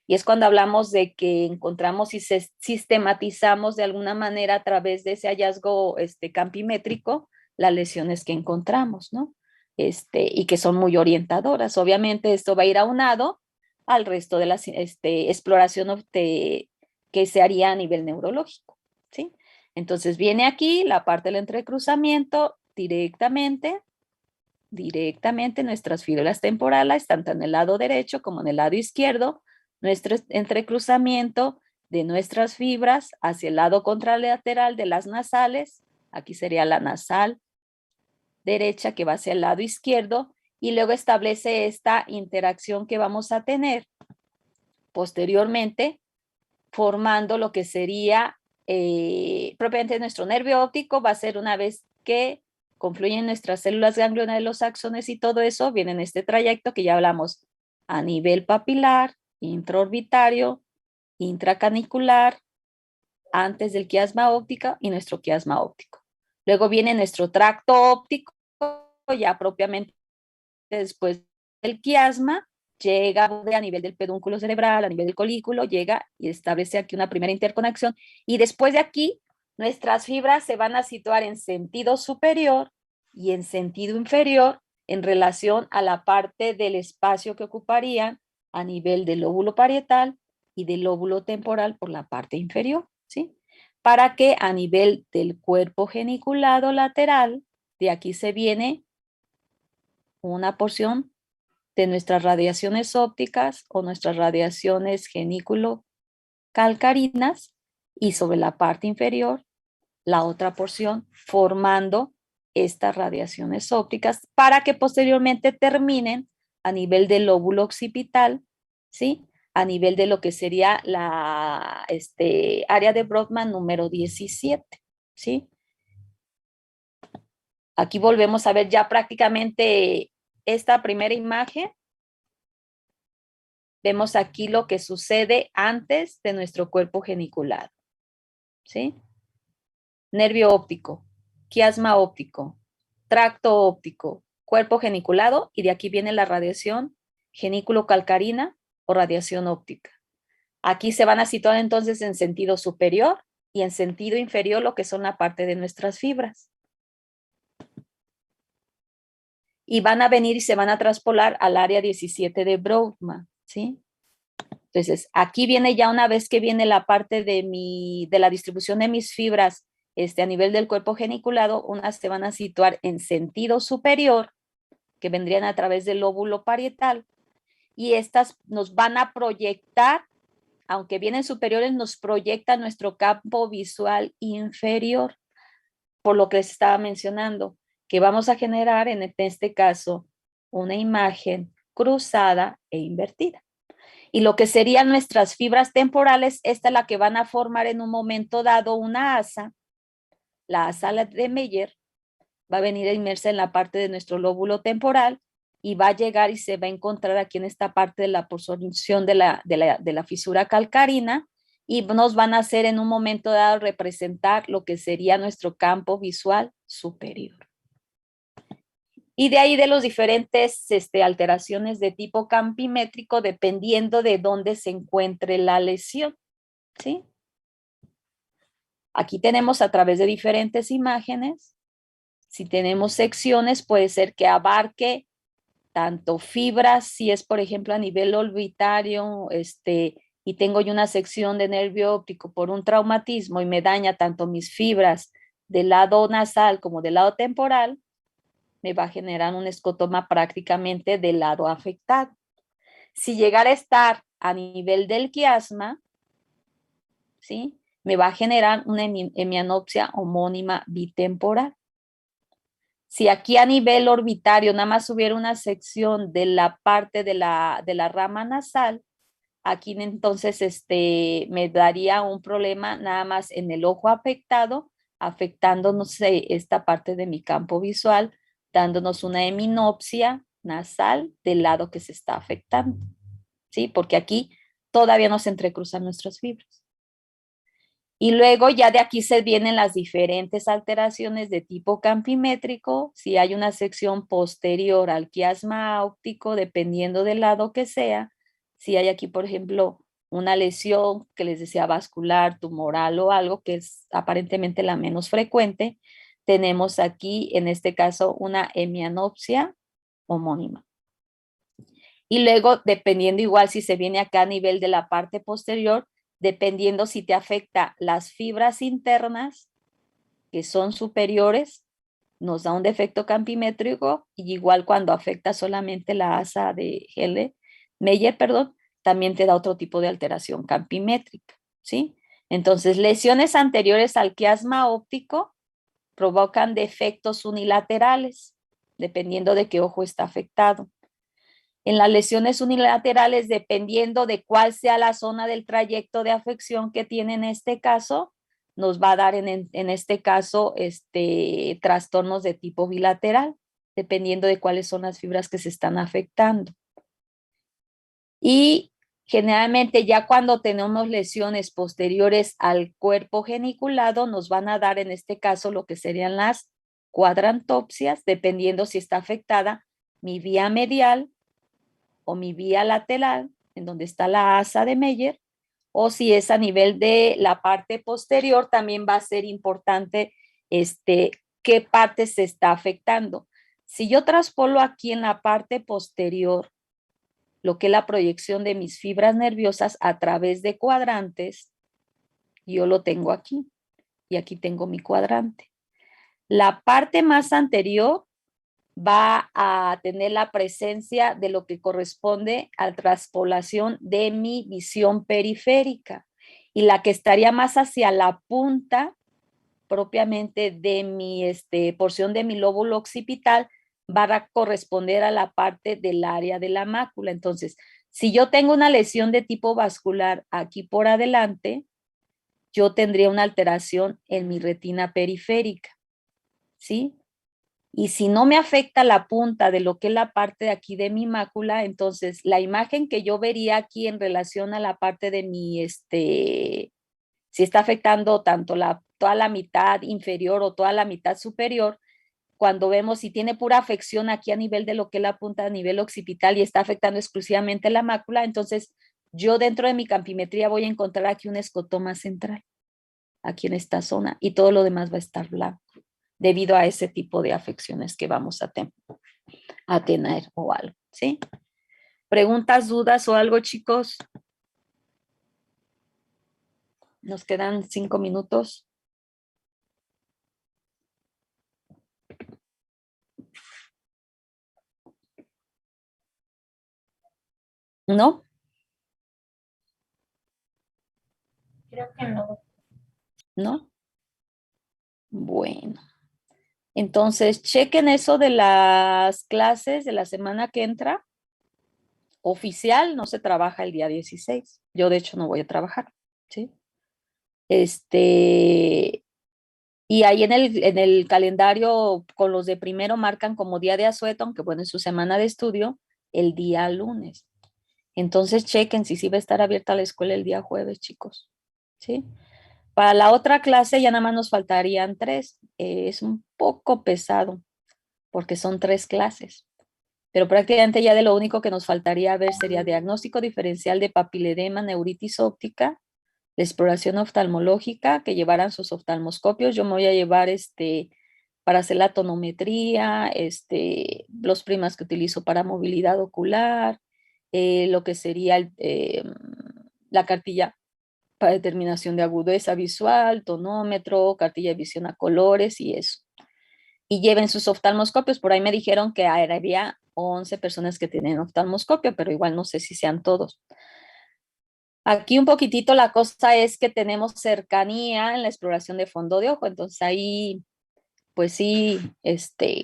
Y es cuando hablamos de que encontramos y sistematizamos de alguna manera a través de ese hallazgo campimétrico las lesiones que encontramos, ¿no? Y que son muy orientadoras. Obviamente esto va a ir aunado al resto de la exploración que se haría a nivel neurológico, ¿sí? Entonces viene aquí la parte del entrecruzamiento directamente nuestras fibras temporales, tanto en el lado derecho como en el lado izquierdo, nuestro entrecruzamiento de nuestras fibras hacia el lado contralateral de las nasales, aquí sería la nasal derecha que va hacia el lado izquierdo, y luego establece esta interacción que vamos a tener posteriormente, formando lo que sería propiamente nuestro nervio óptico. Va a ser una vez que confluyen nuestras células ganglionares, los axones y todo eso, viene en este trayecto que ya hablamos a nivel papilar, intraorbitario, intracanicular, antes del quiasma óptico y nuestro quiasma óptico. Luego viene nuestro tracto óptico, ya propiamente después del quiasma, llega a nivel del pedúnculo cerebral, a nivel del colículo, llega y establece aquí una primera interconexión. Y después de aquí, nuestras fibras se van a situar en sentido superior y en sentido inferior en relación a la parte del espacio que ocuparían a nivel del lóbulo parietal y del lóbulo temporal por la parte inferior, ¿sí? Para que a nivel del cuerpo geniculado lateral, de aquí se viene una porción de nuestras radiaciones ópticas o nuestras radiaciones genículo-calcarinas, y sobre la parte inferior la otra porción formando estas radiaciones ópticas para que posteriormente terminen a nivel del lóbulo occipital, ¿sí? A nivel de lo que sería la área de Brodmann número 17, ¿sí? Aquí volvemos a ver ya prácticamente esta primera imagen. Vemos aquí lo que sucede antes de nuestro cuerpo geniculado, ¿sí? Nervio óptico, quiasma óptico, tracto óptico, cuerpo geniculado, y de aquí viene la radiación genículo-calcarina o radiación óptica. Aquí se van a situar entonces en sentido superior y en sentido inferior lo que son la parte de nuestras fibras. Y van a venir y se van a traspolar al área 17 de Brodmann, ¿sí? Entonces, aquí viene ya una vez que viene la parte de la distribución de mis fibras a nivel del cuerpo geniculado, unas se van a situar en sentido superior, que vendrían a través del lóbulo parietal, y estas nos van a proyectar, aunque vienen superiores, nos proyecta nuestro campo visual inferior, por lo que les estaba mencionando, que vamos a generar en este caso una imagen cruzada e invertida. Y lo que serían nuestras fibras temporales, esta es la que van a formar en un momento dado una asa. La asa de Meyer va a venir inmersa en la parte de nuestro lóbulo temporal y va a llegar y se va a encontrar aquí en esta parte de la porción de la fisura calcarina, y nos van a hacer en un momento dado representar lo que sería nuestro campo visual superior. Y de ahí de los diferentes alteraciones de tipo campimétrico dependiendo de dónde se encuentre la lesión, ¿sí? Aquí tenemos a través de diferentes imágenes. Si tenemos secciones, puede ser que abarque tanto fibras, si es por ejemplo a nivel orbitario, y tengo yo una sección de nervio óptico por un traumatismo y me daña tanto mis fibras del lado nasal como del lado temporal, me va a generar un escotoma prácticamente del lado afectado. Si llegara a estar a nivel del quiasma, ¿sí? Me va a generar una hemianopsia homónima bitemporal. Si aquí a nivel orbitario nada más hubiera una sección de la parte de la rama nasal, aquí entonces me daría un problema nada más en el ojo afectado, afectándonos esta parte de mi campo visual, dándonos una heminopsia nasal del lado que se está afectando, ¿sí? Porque aquí todavía no se entrecruzan nuestras fibras. Y luego ya de aquí se vienen las diferentes alteraciones de tipo campimétrico, si hay una sección posterior al quiasma óptico, dependiendo del lado que sea, si hay aquí, por ejemplo, una lesión que les decía vascular, tumoral o algo que es aparentemente la menos frecuente, tenemos aquí, en este caso, una hemianopsia homónima. Y luego, dependiendo igual si se viene acá a nivel de la parte posterior, dependiendo si te afecta las fibras internas, que son superiores, nos da un defecto campimétrico, y igual cuando afecta solamente la asa de Meyer, perdón, también te da otro tipo de alteración campimétrica, ¿sí? Entonces, lesiones anteriores al quiasma óptico provocan defectos unilaterales, dependiendo de qué ojo está afectado. En las lesiones unilaterales, dependiendo de cuál sea la zona del trayecto de afección que tiene en este caso, nos va a dar en este caso trastornos de tipo bilateral, dependiendo de cuáles son las fibras que se están afectando. Y generalmente ya cuando tenemos lesiones posteriores al cuerpo geniculado, nos van a dar en este caso lo que serían las cuadrantopsias, dependiendo si está afectada mi vía medial o mi vía lateral, en donde está la asa de Meyer, o si es a nivel de la parte posterior, también va a ser importante qué parte se está afectando. Si yo traspolo aquí en la parte posterior lo que es la proyección de mis fibras nerviosas a través de cuadrantes, yo lo tengo aquí, y aquí tengo mi cuadrante. La parte más anterior va a tener la presencia de lo que corresponde a traspolación de mi visión periférica, y la que estaría más hacia la punta propiamente de mi porción de mi lóbulo occipital va a corresponder a la parte del área de la mácula. Entonces, si yo tengo una lesión de tipo vascular aquí por adelante, yo tendría una alteración en mi retina periférica, ¿sí? Y si no me afecta la punta de lo que es la parte de aquí de mi mácula, entonces la imagen que yo vería aquí en relación a la parte de mi, si está afectando tanto toda la mitad inferior o toda la mitad superior, cuando vemos si tiene pura afección aquí a nivel de lo que es la punta a nivel occipital y está afectando exclusivamente la mácula, entonces yo dentro de mi campimetría voy a encontrar aquí un escotoma central, aquí en esta zona, y todo lo demás va a estar blanco, debido a ese tipo de afecciones que vamos a tener o algo, ¿sí? ¿Preguntas, dudas o algo, chicos? Nos quedan 5 minutos. ¿No? Creo que no. ¿No? Bueno. Entonces, chequen eso de las clases de la semana que entra. Oficial, no se trabaja el día 16. Yo, de hecho, no voy a trabajar, ¿sí? Y ahí en el calendario con los de primero marcan como día de asueto, aunque bueno, en su semana de estudio, el día lunes. Entonces, chequen si sí va a estar abierta la escuela el día jueves, chicos, ¿sí? Para la otra clase ya nada más nos faltarían 3. Es un poco pesado porque son 3 clases. Pero prácticamente ya de lo único que nos faltaría ver sería diagnóstico diferencial de papiledema, neuritis óptica, la exploración oftalmológica, que llevaran sus oftalmoscopios. Yo me voy a llevar para hacer la tonometría, los primas que utilizo para movilidad ocular, lo que sería la cartilla para determinación de agudeza visual, tonómetro, cartilla de visión a colores y eso. Y lleven sus oftalmoscopios. Por ahí me dijeron que había 11 personas que tienen oftalmoscopio, pero igual no sé si sean todos. Aquí un poquitito la cosa es que tenemos cercanía en la exploración de fondo de ojo, entonces ahí, pues sí,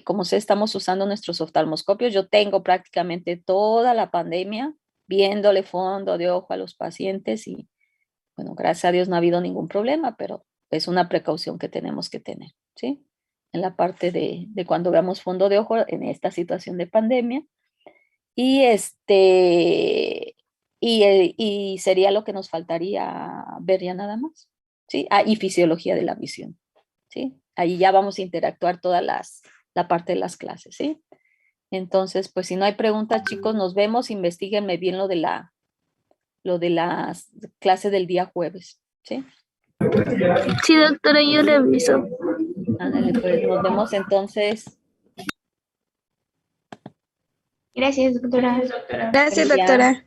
como sé, estamos usando nuestros oftalmoscopios. Yo tengo prácticamente toda la pandemia viéndole fondo de ojo a los pacientes y, bueno, gracias a Dios no ha habido ningún problema, pero es una precaución que tenemos que tener, ¿sí? En la parte de cuando veamos fondo de ojo en esta situación de pandemia. Y y sería lo que nos faltaría ver ya nada más, ¿sí? Y fisiología de la visión, ¿sí? Ahí ya vamos a interactuar toda la parte de las clases, ¿sí? Entonces, pues si no hay preguntas, chicos, nos vemos, investiguenme bien lo de las clases del día jueves, ¿sí? Sí, doctora, yo le aviso. Ándale, pues nos vemos entonces. Gracias, doctora. Gracias, Buen día. doctora.